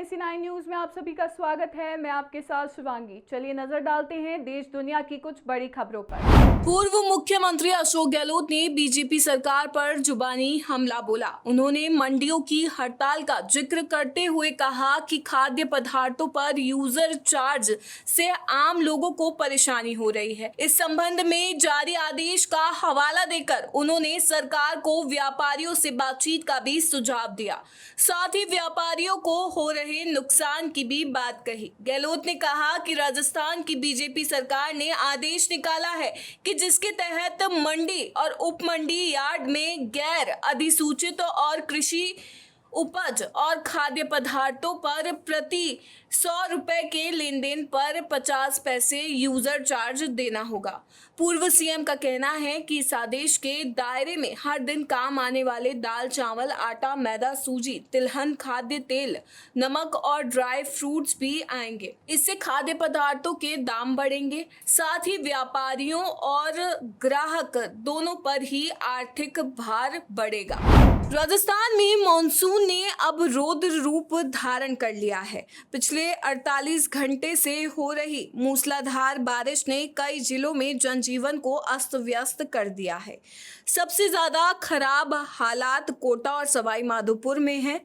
NAC9 news में आप सभी का स्वागत है। मैं आपके साथ शिवांगी। चलिए नजर डालते हैं देश दुनिया की कुछ बड़ी खबरों पर। पूर्व मुख्यमंत्री अशोक गहलोत ने बीजेपी सरकार पर जुबानी हमला बोला। उन्होंने मंडियों की हड़ताल का जिक्र करते हुए कहा कि खाद्य पदार्थों पर यूजर चार्ज से आम लोगों को परेशानी हो रही है। इस संबंध में जारी आदेश का हवाला देकर उन्होंने सरकार को व्यापारियों से बातचीत का भी सुझाव दिया। साथ ही व्यापारियों को हो रहे नुकसान की भी बात कही। गहलोत ने कहा कि राजस्थान की बीजेपी सरकार ने आदेश निकाला है कि जिसके तहत मंडी और उप मंडी यार्ड में गैर अधिसूचित और कृषि उपज और खाद्य पदार्थों पर प्रति 100 रुपए के लेन देन पर 50 पैसे यूजर चार्ज देना होगा। पूर्व सीएम का कहना है कि इस आदेश के दायरे में हर दिन काम आने वाले दाल, चावल, आटा, मैदा, सूजी, तिलहन, खाद्य तेल, नमक और ड्राई फ्रूट्स भी आएंगे। इससे खाद्य पदार्थों के दाम बढ़ेंगे, साथ ही व्यापारियों और ग्राहक दोनों पर ही आर्थिक भार बढ़ेगा। राजस्थान में मॉनसून ने अब रौद्र रूप धारण कर लिया है। पिछले 48 घंटे से हो रही मूसलाधार बारिश ने कई जिलों में जनजीवन को अस्त व्यस्त कर दिया है। सबसे ज्यादा खराब हालात कोटा और सवाई माधोपुर में है,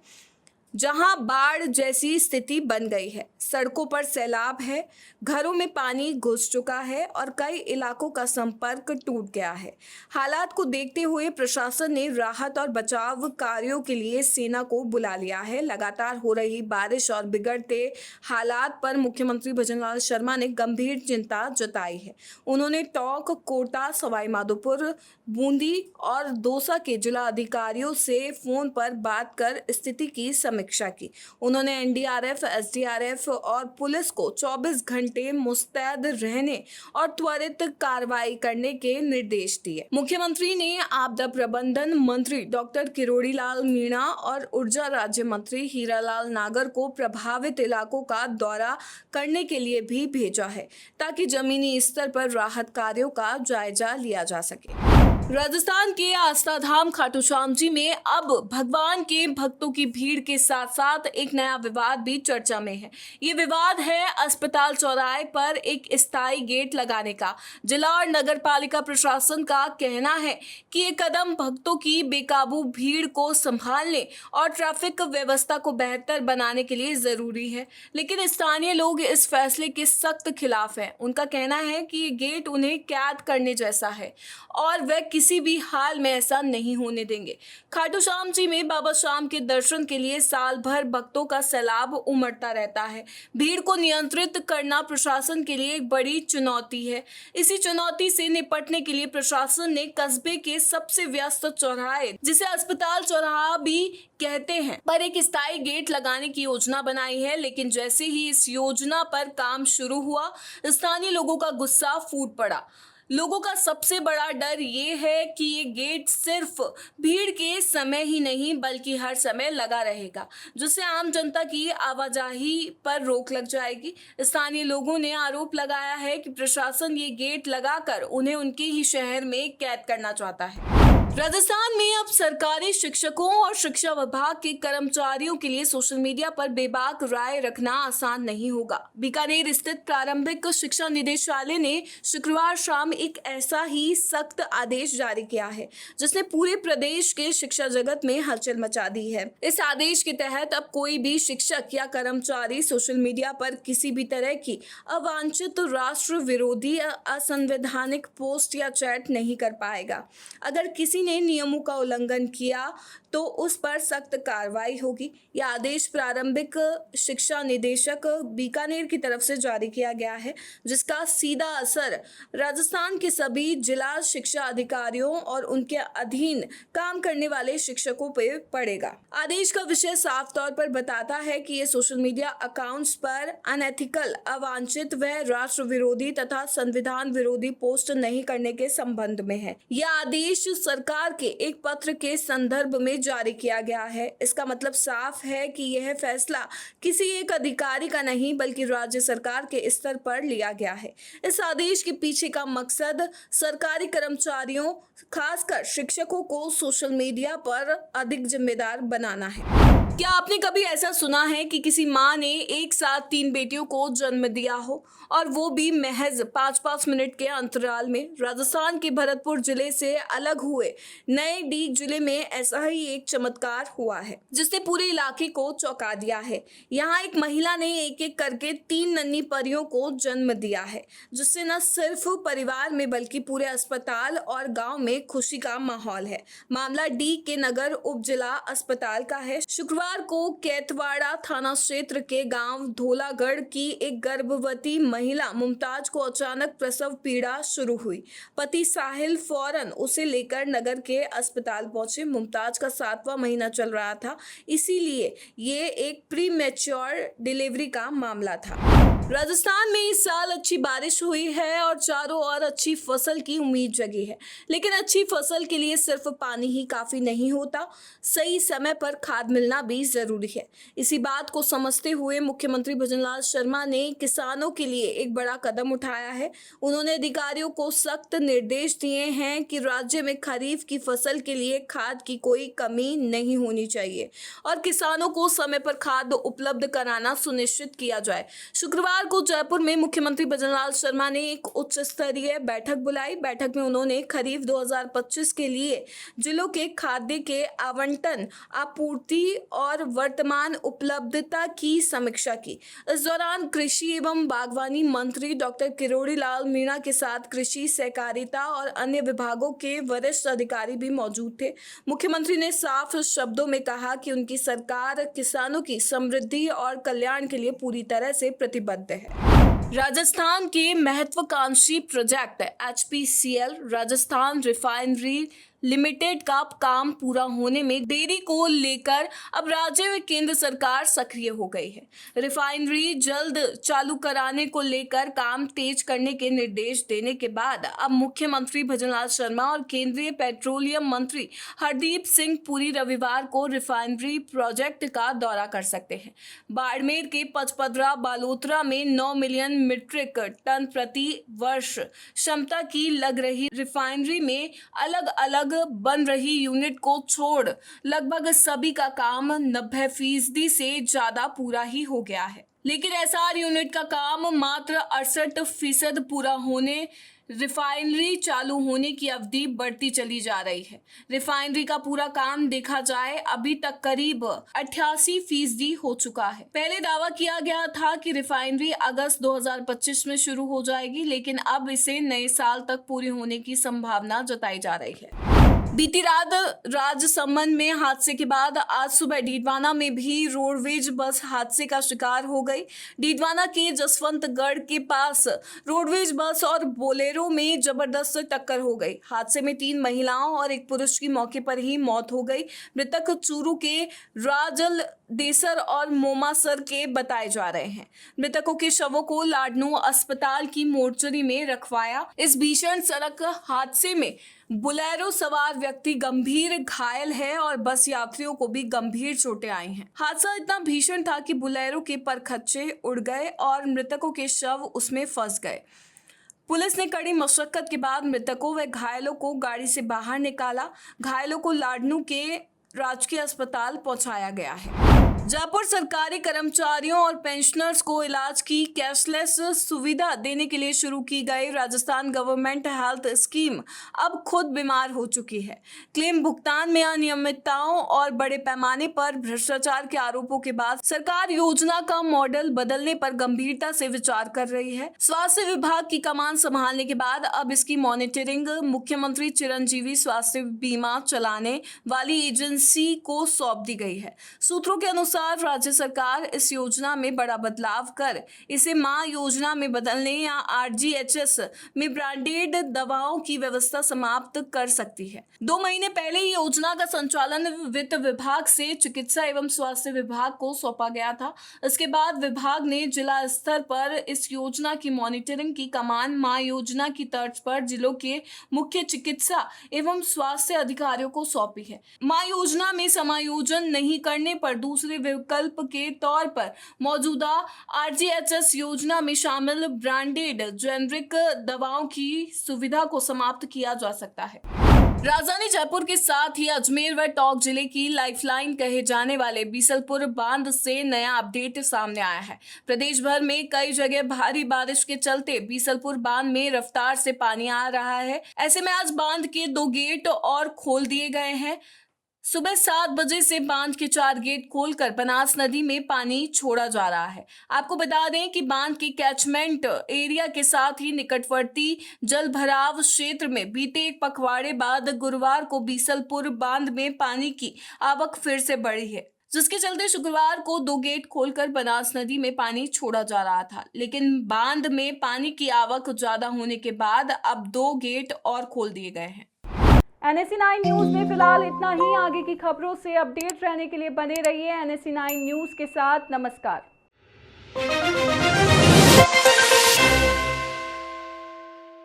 जहां बाढ़ जैसी स्थिति बन गई है। सड़कों पर सैलाब है, घरों में पानी घुस चुका है और कई इलाकों का संपर्क टूट गया है। हालात को देखते हुए प्रशासन ने राहत और बचाव कार्यों के लिए सेना को बुला लिया है। लगातार हो रही बारिश और बिगड़ते हालात पर मुख्यमंत्री भजनलाल शर्मा ने गंभीर चिंता जताई है। उन्होंने टोंक, कोटा, सवाई माधोपुर, बूंदी और दौसा के जिला अधिकारियों से फोन पर बात कर स्थिति की समीक्षा की। उन्होंने एनडीआरएफ, एसडीआरएफ और पुलिस को 24 घंटे मुस्तैद रहने और त्वरित कार्रवाई करने के निर्देश दिए। मुख्यमंत्री ने आपदा प्रबंधन मंत्री डॉक्टर किरोड़ी लाल मीणा और ऊर्जा राज्य मंत्री हीरालाल नागर को प्रभावित इलाकों का दौरा करने के लिए भी भेजा है, ताकि जमीनी स्तर पर राहत कार्यों का जायजा लिया जा सके। राजस्थान के आस्था धाम खाटू श्याम जी में अब भगवान के भक्तों की भीड़ के साथ साथ एक नया विवाद भी चर्चा में है। ये विवाद है अस्पताल चौराहे पर एक स्थायी गेट लगाने का। जिला और नगर पालिका प्रशासन का कहना है कि ये कदम भक्तों की बेकाबू भीड़ को संभालने और ट्रैफिक व्यवस्था को बेहतर बनाने के लिए जरूरी है, लेकिन स्थानीय लोग इस फैसले के सख्त खिलाफ हैं। उनका कहना है कि ये गेट उन्हें कैद करने जैसा है और वह किसी भी हाल में ऐसा नहीं होने देंगे। खाटू श्याम जी में बाबा श्याम के दर्शन के लिए साल भर भक्तों का सैलाब उमड़ता रहता है। भीड़ को नियंत्रित करना प्रशासन के लिए एक बड़ी चुनौती है। इसी चुनौती से निपटने के लिए प्रशासन ने कस्बे के सबसे व्यस्त चौराहे, जिसे अस्पताल चौराहा भी कहते हैं, पर एक स्थायी गेट लगाने की योजना बनाई है। लेकिन जैसे ही इस योजना पर काम शुरू हुआ, स्थानीय लोगों का गुस्सा फूट पड़ा। लोगों का सबसे बड़ा डर ये है कि ये गेट सिर्फ भीड़ के समय ही नहीं बल्कि हर समय लगा रहेगा, जिससे आम जनता की आवाजाही पर रोक लग जाएगी। स्थानीय लोगों ने आरोप लगाया है कि प्रशासन ये गेट लगाकर उन्हें उनके ही शहर में कैद करना चाहता है। राजस्थान में अब सरकारी शिक्षकों और शिक्षा विभाग के कर्मचारियों के लिए सोशल मीडिया पर बेबाक राय रखना आसान नहीं होगा। बीकानेर स्थित प्रारंभिक शिक्षा निदेशालय ने शुक्रवार शाम एक ऐसा ही सख्त आदेश जारी किया है, जिसने पूरे प्रदेश के शिक्षा जगत में हलचल मचा दी है। इस आदेश के तहत अब कोई भी शिक्षक या कर्मचारी सोशल मीडिया पर किसी भी तरह की अवांछित, राष्ट्र विरोधी, असंवैधानिक पोस्ट या चैट नहीं कर पाएगा। अगर किसी ने नियमों का उल्लंघन किया तो उस पर सख्त कार्रवाई होगी। यह आदेश प्रारंभिक शिक्षा निदेशक बीकानेर की तरफ से जारी किया गया है, जिसका सीधा असर राजस्थान के सभी जिला शिक्षा अधिकारियों और उनके अधीन काम करने वाले शिक्षकों पर पड़ेगा। आदेश का विषय साफ तौर पर बताता है कि ये सोशल मीडिया अकाउंट्स पर अनएथिकल, अवांछित व राष्ट्र विरोधी तथा संविधान विरोधी पोस्ट नहीं करने के संबंध में है। यह आदेश सरकार सरकार के एक पत्र के संदर्भ में जारी किया गया है। इसका मतलब साफ है कि यह फैसला किसी एक अधिकारी का नहीं बल्कि राज्य सरकार के स्तर पर लिया गया है। इस आदेश के पीछे का मकसद सरकारी कर्मचारियों, खासकर शिक्षकों को सोशल मीडिया पर अधिक जिम्मेदार बनाना है। क्या आपने कभी ऐसा सुना है कि किसी माँ ने एक साथ 3 बेटियों को जन्म दिया हो, और वो भी महज 5-5 मिनट के अंतराल में? राजस्थान के भरतपुर जिले से अलग हुए नए डीग जिले में ऐसा ही एक चमत्कार हुआ है जिसने पूरे इलाके को चौंका दिया है। यहाँ एक महिला ने एक एक करके 3 नन्ही परियों को जन्म दिया है, जिससे न सिर्फ परिवार में बल्कि पूरे अस्पताल और गाँव में खुशी का माहौल है। मामला डीग के नगर उप जिला अस्पताल का है। शुक्रवार को कैतवाड़ा थाना क्षेत्र के गांव धोलागढ़ की एक गर्भवती महिला मुमताज को अचानक प्रसव पीड़ा शुरू हुई। पति साहिल फौरन उसे लेकर नगर के अस्पताल पहुंचे। मुमताज का 7वां महीना चल रहा था, इसीलिए ये एक प्री मैच्योर डिलीवरी का मामला था। राजस्थान में इस साल अच्छी बारिश हुई है और चारों ओर अच्छी फसल की उम्मीद जगी है, लेकिन अच्छी फसल के लिए सिर्फ पानी ही काफी नहीं होता, सही समय पर खाद मिलना भी जरूरी है। इसी बात को समझते हुए मुख्यमंत्री भजनलाल शर्मा ने किसानों के लिए एक बड़ा कदम उठाया है। उन्होंने अधिकारियों को सख्त निर्देश दिए हैं कि राज्य में खरीफ की फसल के लिए खाद की कोई कमी नहीं होनी चाहिए और किसानों को समय पर खाद उपलब्ध कराना सुनिश्चित किया जाए। शुक्रवार को जयपुर में मुख्यमंत्री भजनलाल शर्मा ने एक उच्च स्तरीय बैठक बुलाई। बैठक में उन्होंने खरीफ 2025 के लिए जिलों के खाद्य के आवंटन, आपूर्ति और वर्तमान उपलब्धता की समीक्षा की। इस दौरान कृषि एवं बागवानी मंत्री डॉक्टर किरोड़ी लाल मीणा के साथ कृषि, सहकारिता और अन्य विभागों के वरिष्ठ अधिकारी भी मौजूद थे। मुख्यमंत्री ने साफ शब्दों में कहा कि उनकी सरकार किसानों की समृद्धि और कल्याण के लिए पूरी तरह से प्रतिबद्ध है। राजस्थान के महत्वाकांक्षी project HPCL Rajasthan refinery limited का काम पूरा होने में देरी को लेकर अब राज्य में केंद्र सरकार सक्रिय हो गई है। रिफाइनरी जल्द चालू कराने को लेकर काम तेज करने के निर्देश देने के बाद अब मुख्यमंत्री भजनलाल शर्मा और केंद्रीय पेट्रोलियम मंत्री हरदीप सिंह पुरी रविवार को रिफाइनरी प्रोजेक्ट का दौरा कर सकते हैं। बाड़मेर के पचपदरा बालोतरा में 9 मिलियन मीट्रिक टन प्रति वर्ष क्षमता की लग रही रिफाइनरी में अलग अलग बन रही यूनिट को छोड़ लगभग सभी का काम 90% से ज्यादा पूरा ही हो गया है। लेकिन SR यूनिट का काम मात्र 68% पूरा होने रिफाइनरी चालू होने की अवधि बढ़ती चली जा रही है। रिफाइनरी का पूरा काम देखा जाए अभी तक करीब 88% हो चुका है। पहले दावा किया गया था कि रिफाइनरी अगस्त 2025 में शुरू हो जाएगी, लेकिन अब इसे नए साल तक पूरी होने की संभावना जताई जा रही है। बीती रात राजसमंद में हादसे के बाद आज सुबह डीडवाना में भी रोडवेज बस हादसे का शिकार हो गई। डीडवाना के जसवंतगढ़ के पास रोडवेज बस और बोलेरो में जबरदस्त टक्कर हो गई। हादसे में 3 महिलाओं और 1 पुरुष की मौके पर ही मौत हो गई। मृतक चूरू के राजल देसर और मोमासर के बताए जा रहे हैं। मृतकों के शवों को लाडनू अस्पताल की मोर्चरी में रखवाया। इस भीषण सड़क हादसे में बुलेरो सवार व्यक्ति गंभीर घायल है और बस यात्रियों को भी गंभीर चोटें आई हैं। हादसा इतना भीषण था कि बुलेरो के परखच्चे उड़ गए और मृतकों के शव उसमें फंस गए। पुलिस ने कड़ी मशक्कत के बाद मृतकों व घायलों को गाड़ी से बाहर निकाला। घायलों को लाडनू के राजकीय अस्पताल पहुंचाया गया है। जयपुर सरकारी कर्मचारियों और पेंशनर्स को इलाज की कैशलेस सुविधा देने के लिए शुरू की गई राजस्थान गवर्नमेंट हेल्थ स्कीम अब खुद बीमार हो चुकी है। क्लेम भुगतान में अनियमितताओं और बड़े पैमाने पर भ्रष्टाचार के आरोपों के बाद सरकार योजना का मॉडल बदलने पर गंभीरता से विचार कर रही है। स्वास्थ्य विभाग की कमान संभालने के बाद अब इसकी मॉनिटरिंग मुख्यमंत्री चिरंजीवी स्वास्थ्य बीमा चलाने वाली एजेंसी एजेंसी को सौंप दी गई है। सूत्रों के अनुसार राज्य सरकार इस योजना में बड़ा बदलाव कर इसे मां योजना में बदलने या आरजीएचएस में ब्रांडेड दवाओं की व्यवस्था समाप्त कर सकती है। 2 महीने पहले ही योजना का संचालन वित्त विभाग से चिकित्सा एवं स्वास्थ्य विभाग को सौंपा गया था। इसके बाद विभाग ने जिला स्तर पर इस योजना की मॉनिटरिंग की कमान मां योजना की तर्ज पर जिलों के मुख्य चिकित्सा एवं स्वास्थ्य अधिकारियों को सौंपी है। मां योजना में समायोजन नहीं करने पर दूसरे विकल्प के तौर पर मौजूदा आरजीएचएस योजना में शामिल ब्रांडेड जेनरिक दवाओं की सुविधा को समाप्त किया जा सकता है। राजधानी जयपुर के साथ ही अजमेर व टोंक जिले की लाइफलाइन कहे जाने वाले बीसलपुर बांध से नया अपडेट सामने आया है। प्रदेश भर में कई जगह भारी बारिश के चलते बीसलपुर बांध में रफ्तार से पानी आ रहा है। ऐसे में आज बांध के 2 गेट और खोल दिए गए हैं। सुबह 7 बजे से बांध के 4 गेट खोलकर बनास नदी में पानी छोड़ा जा रहा है। आपको बता दें कि बांध के कैचमेंट एरिया के साथ ही निकटवर्ती जल भराव क्षेत्र में बीते एक पखवाड़े बाद गुरुवार को बीसलपुर बांध में पानी की आवक फिर से बढ़ी है, जिसके चलते शुक्रवार को 2 गेट खोलकर बनास नदी में पानी छोड़ा जा रहा था। लेकिन बांध में पानी की आवक ज्यादा होने के बाद अब 2 गेट और खोल दिए गए हैं। NSE9 न्यूज में फिलहाल इतना ही। आगे की खबरों से अपडेट रहने के लिए बने रहिए NSE9 न्यूज के साथ। नमस्कार।